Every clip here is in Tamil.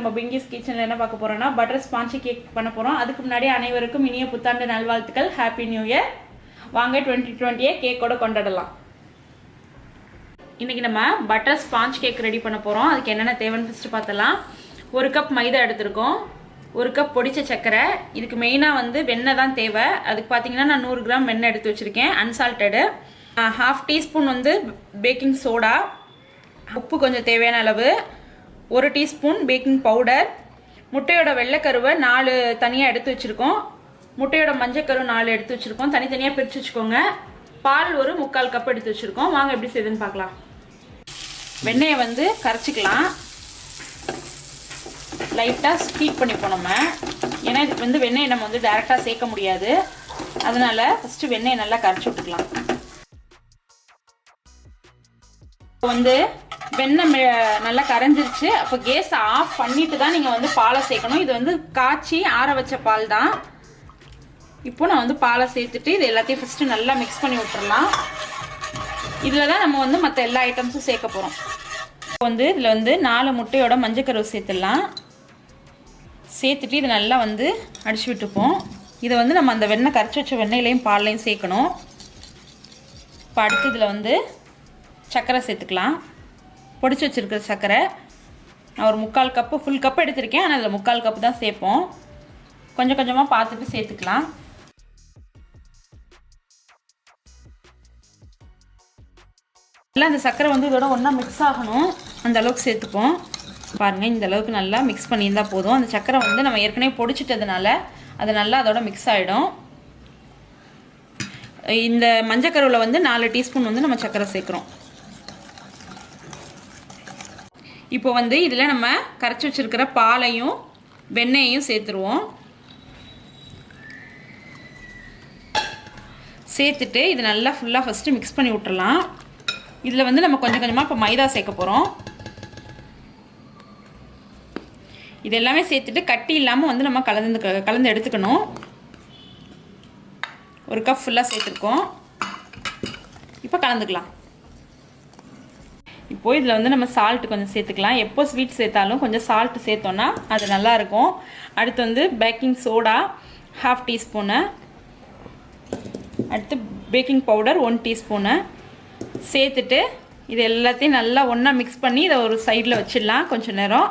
நம்ம பிங்கிஸ் கிச்சனில் என்ன பார்க்க போகிறோம்னா பட்டர் ஸ்பாஞ்சி கேக் பண்ண போகிறோம். அதுக்கு முன்னாடி அனைவருக்கும் இனிய புத்தாண்டு நல்வாழ்த்துக்கள். Happy new year. வாங்க 2020 கேக்கோட கொண்டாடலாம். இன்றைக்கி நம்ம பட்டர் ஸ்பாஞ்ச் கேக் ரெடி பண்ண போகிறோம். அதுக்கு என்னென்ன தேவைன்னு ஃபஸ்ட்டு பார்த்தலாம். 1 கப் மைதா எடுத்திருக்கோம், 1 கப் பொடிச்ச சர்க்கரை. இதுக்கு மெயினாக வெண்ணெய் தான் தேவை. அதுக்கு பார்த்தீங்கன்னா நான் 100 கிராம் வெண்ணெய் எடுத்து வச்சுருக்கேன் அன்சால்ட்டடு. 1/2 டீஸ்பூன் பேக்கிங் சோடா, உப்பு கொஞ்சம் தேவையான அளவு, 1 டீஸ்பூன் பேக்கிங் பவுடர், முட்டையோட வெள்ளைக்கருவை 4 தனியாக எடுத்து வச்சுருக்கோம், முட்டையோட மஞ்சக்கரு 4 எடுத்து வச்சுருக்கோம், தனித்தனியாக பிரித்து வச்சுக்கோங்க. பால் 1/4 கப் எடுத்து வச்சுருக்கோம். வாங்க எப்படி செய்யுதுன்னு பார்க்கலாம். வெண்ணெயை கரைச்சிக்கலாம். லைட்டாக ஹீட் பண்ணிப்போம் நம்ம. ஏன்னா இதுக்கு வெண்ணெயை நம்ம டேரெக்டாக சேர்க்க முடியாது. அதனால் ஃபஸ்ட்டு வெண்ணெயை நல்லா கரைச்சி விட்டுக்கலாம். இப்போ வெண்ணெய் நல்லா கரைஞ்சிருச்சு. அப்போ கேஸ் ஆஃப் பண்ணிட்டு தான் நீங்கள் பாலை சேர்க்கணும். இது காய்ச்சி ஆற வச்ச பால் தான். இப்போ நான் பாலை சேர்த்துட்டு இது எல்லாத்தையும் ஃபஸ்ட்டு நல்லா மிக்ஸ் பண்ணி விட்டுறலாம். இதில் தான் நம்ம மற்ற எல்லா ஐட்டம்ஸும் சேர்க்க போகிறோம். இப்போ இதில் 4 முட்டையோட மஞ்சக்கருவை சேர்த்துடலாம். சேர்த்துட்டு இது நல்லா அடிச்சு விட்டுப்போம். இதை நம்ம அந்த வெண்ணெய் கரைச்சி வச்ச வெண்ணெயிலையும் பால்லையும் சேர்க்கணும். இப்போ அடுத்து இதில் சர்க்கரை சேர்த்துக்கலாம். பொடிச்சு வச்சுருக்கிற சர்க்கரை நான் ஒரு 3/4 கப்பு, ஃபுல் கப்பு எடுத்திருக்கேன். ஆனால் அதில் 3/4 கப்பு தான் சேர்ப்போம். கொஞ்சம் கொஞ்சமாக பார்த்துட்டு சேர்த்துக்கலாம். நல்லா அந்த சர்க்கரை இதோட ஒன்றா மிக்ஸ் ஆகணும். அந்த அளவுக்கு சேர்த்துப்போம். பாருங்கள், இந்த அளவுக்கு நல்லா மிக்ஸ் பண்ணியிருந்தால் போதும். அந்த சர்க்கரை நம்ம ஏற்கனவே பொடிச்சிட்டதுனால அது நல்லா அதோட மிக்ஸ் ஆகிடும். இந்த மஞ்சக்கருவில் 4 டீஸ்பூன் நம்ம சர்க்கரை சேர்க்குறோம். இப்போ இதில் நம்ம கரைச்சி வச்சுருக்கிற பாலையும் வெண்ணெயையும் சேர்த்துருவோம். சேர்த்துட்டு இது நல்லா ஃபுல்லாக ஃபஸ்ட்டு மிக்ஸ் பண்ணி விட்டுறலாம். இதில் நம்ம கொஞ்சம் கொஞ்சமாக இப்போ மைதா சேர்க்க போகிறோம். இது எல்லாமே சேர்த்துட்டு கட்டி இல்லாமல் நம்ம கலந்து எடுத்துக்கணும். 1 கப் ஃபுல்லாக சேர்த்துருக்கோம். இப்போ கலந்துக்கலாம். இப்போது இதில் நம்ம சால்ட்டு கொஞ்சம் சேர்த்துக்கலாம். எப்போ ஸ்வீட் சேர்த்தாலும் கொஞ்சம் சால்ட்டு சேர்த்தோன்னா அது நல்லாயிருக்கும். அடுத்து பேக்கிங் சோடா 1/2 டீஸ்பூனு, அடுத்து பேக்கிங் பவுடர் 1 டீஸ்பூனு சேர்த்துட்டு இது எல்லாத்தையும் நல்லா ஒன்றா மிக்ஸ் பண்ணி இதை ஒரு சைடில் வச்சிடலாம் கொஞ்சம் நேரம்.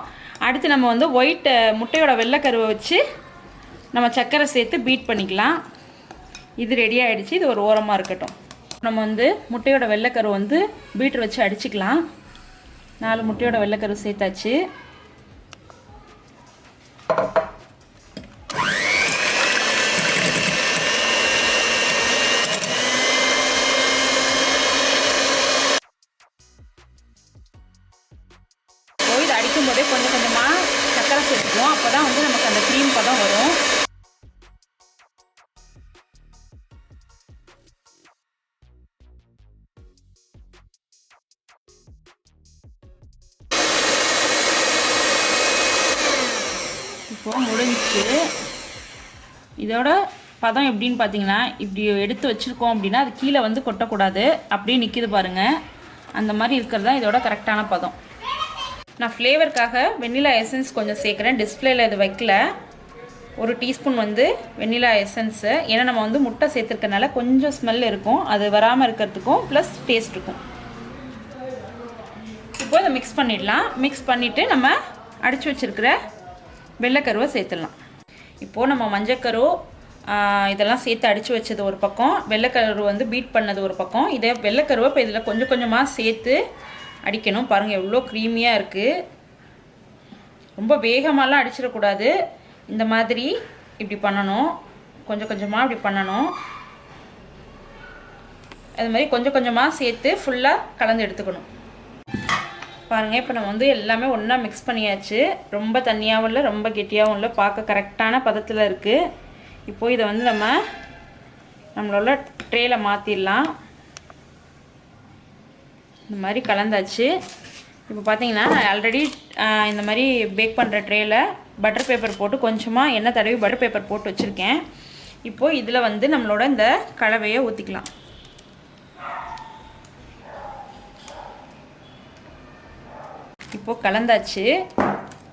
அடுத்து நம்ம ஒயிட் முட்டையோட வெள்ளைக்கருவை வச்சு நம்ம சர்க்கரை சேர்த்து பீட் பண்ணிக்கலாம். இது ரெடி ஆகிடுச்சு. இது ஒரு ஓரமாக இருக்கட்டும். நம்ம முட்டையோட வெள்ளைக்கரு பீட்டர் வச்சு அடிச்சுக்கலாம். 4 முட்டையோட வெள்ளைக்கரு சேர்த்தாச்சு. இது அடிக்கும் போதே கொஞ்சம் கொஞ்சமாக சர்க்கரை சேர்த்துக்குவோம். அப்போ தான் நமக்கு அந்த க்ரீம் பதம் வரும். இப்போ முடிஞ்சிச்சு. இதோட பதம் எப்படின்னு பார்த்தீங்கன்னா, இப்படி எடுத்து வச்சுருக்கோம் அப்படின்னா அது கீழே கொட்டக்கூடாது. அப்படியே நிற்கிது பாருங்கள். அந்த மாதிரி இருக்கிறது தான் இதோட கரெக்டான பதம். நான் ஃப்ளேவருக்காக வெண்ணிலா எசன்ஸ் கொஞ்சம் சேர்க்குறேன். டிஸ்பிளேயில் இது வைக்கல. 1 டீஸ்பூன் வெண்ணிலா எசன்ஸு. ஏன்னா நம்ம முட்டை சேர்த்துருக்கனால கொஞ்சம் ஸ்மெல் இருக்கும். அது வராமல் இருக்கிறதுக்கும் ப்ளஸ் டேஸ்ட் இருக்கும். இப்போ இதை மிக்ஸ் பண்ணிடலாம். மிக்ஸ் பண்ணிவிட்டு நம்ம அடித்து வச்சுருக்கிற வெள்ளைக்கருவை சேர்த்துடலாம். இப்போது நம்ம மஞ்சக்கரு இதெல்லாம் சேர்த்து அடித்து வச்சது ஒரு பக்கம், வெள்ளைக்கரு பீட் பண்ணது ஒரு பக்கம். இதே வெள்ளைக்கருவை இப்போ இதில் கொஞ்சம் கொஞ்சமாக சேர்த்து அடிக்கணும். பாருங்கள் எவ்வளோ க்ரீமியாக இருக்குது. ரொம்ப வேகமாலாம் அடிச்சிடக்கூடாது. இந்த மாதிரி இப்படி பண்ணணும். கொஞ்சம் கொஞ்சமாக இப்படி பண்ணணும். அது மாதிரி கொஞ்சம் கொஞ்சமாக சேர்த்து ஃபுல்லாக கலந்து எடுத்துக்கணும். பாருங்கள், இப்போ நம்ம எல்லாமே ஒன்றா மிக்ஸ் பண்ணியாச்சு. ரொம்ப தண்ணியாகவும் இல்லை, ரொம்ப கெட்டியாகவும் இல்லை, பார்க்க கரெக்டான பதத்தில் இருக்குது. இப்போது இதை நம்மளோட ட்ரேயில் மாற்றிடலாம். இந்த மாதிரி கலந்தாச்சு. இப்போ பார்த்தீங்கன்னா நான் ஆல்ரெடி இந்த மாதிரி பேக் பண்ணுற ட்ரேயில் பட்டர் பேப்பர் போட்டு கொஞ்சமாக எண்ணெய் தடவி பட்டர் பேப்பர் போட்டு வச்சுருக்கேன். இப்போது இதில் நம்மளோட இந்த கலவையை ஊற்றிக்கலாம். இப்போ கலந்தாச்சு.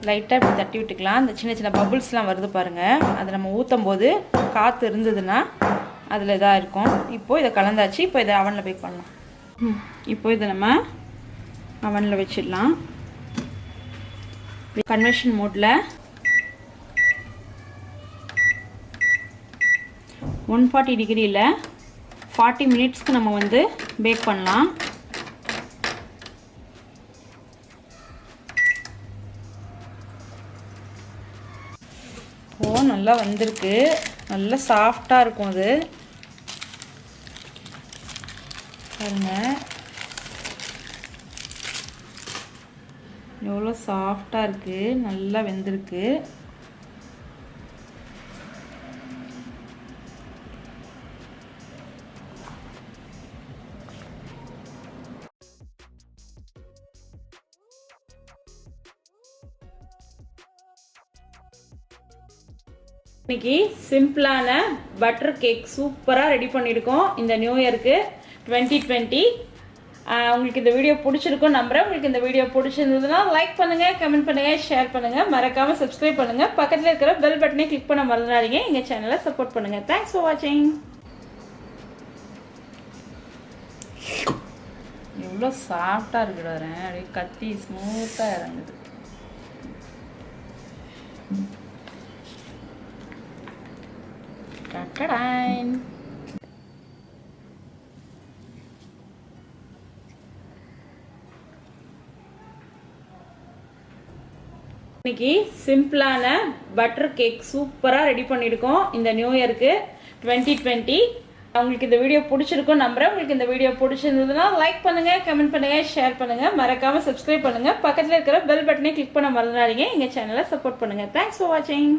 லைட்டாக இப்படி தட்டி விட்டுக்கலாம். அந்த சின்ன சின்ன பபுள்ஸ்லாம் வருது பாருங்கள், அதை நம்ம ஊற்றும் போது காற்று இருந்ததுன்னா அதில் இதாக இருக்கும். இப்போது இதை கலந்தாச்சு. இப்போ இதை அவனில் பேக் பண்ணலாம். இப்போ இதை நம்ம அவனில் வச்சிடலாம். கன்வெக்ஷன் மோட்டில் 140 டிகிரியில் 40 மினிட்ஸ்க்கு நம்ம வந்து பேக் பண்ணலாம். ஓ, நல்லா வந்திருக்கு. நல்லா சாஃப்டாக இருக்கும் அது பாருங்க. எவ்வளோ சாஃப்டாக இருக்குது, நல்லா வெந்திருக்கு. இன்னைக்கு சிம்பிளான பட்டர் கேக் சூப்பராக ரெடி பண்ணியிருக்கோம் இந்த நியூ இயருக்கு 2020. உங்களுக்கு இந்த வீடியோ பிடிச்சிருக்கும் நம்புறேன். உங்களுக்கு இந்த வீடியோ பிடிச்சிருந்ததுன்னா லைக் பண்ணுங்கள், கமெண்ட் பண்ணுங்கள், ஷேர் பண்ணுங்கள், மறக்காமல் சப்ஸ்கிரைப் பண்ணுங்கள். பக்கத்தில் இருக்கிற பெல் பட்டனை கிளிக் பண்ண மறந்துடாதீங்க. எங்கள் சேனலை சப்போர்ட் பண்ணுங்கள். தேங்க்ஸ் ஃபார் வாட்சிங். எவ்வளோ சாஃப்டாக இருக்குது வரேன், அப்படியே கத்தி ஸ்மூத்தாக இறங்குது. இன்னைக்கு சிம்பிளான பட்டர் கேக் சூப்பராக ரெடி பண்ணியிருக்கோம் இந்த நியூ இயருக்கு 2020. உங்களுக்கு இந்த வீடியோ பிடிச்சிருக்கும் நம்புறேன். உங்களுக்கு இந்த வீடியோ பிடிச்சிருந்ததுன்னா லைக் பண்ணுங்கள், கமெண்ட் பண்ணுங்கள், ஷேர் பண்ணுங்கள், மறக்காமல் சப்ஸ்கிரைப் பண்ணுங்கள். பக்கத்தில் இருக்கிற பெல் பட்டனை கிளிக் பண்ண மறந்துடாதீங்க. எங்கள் சேனலை சப்போர்ட் பண்ணுங்கள். தேங்க்ஸ் ஃபார் வாட்சிங்.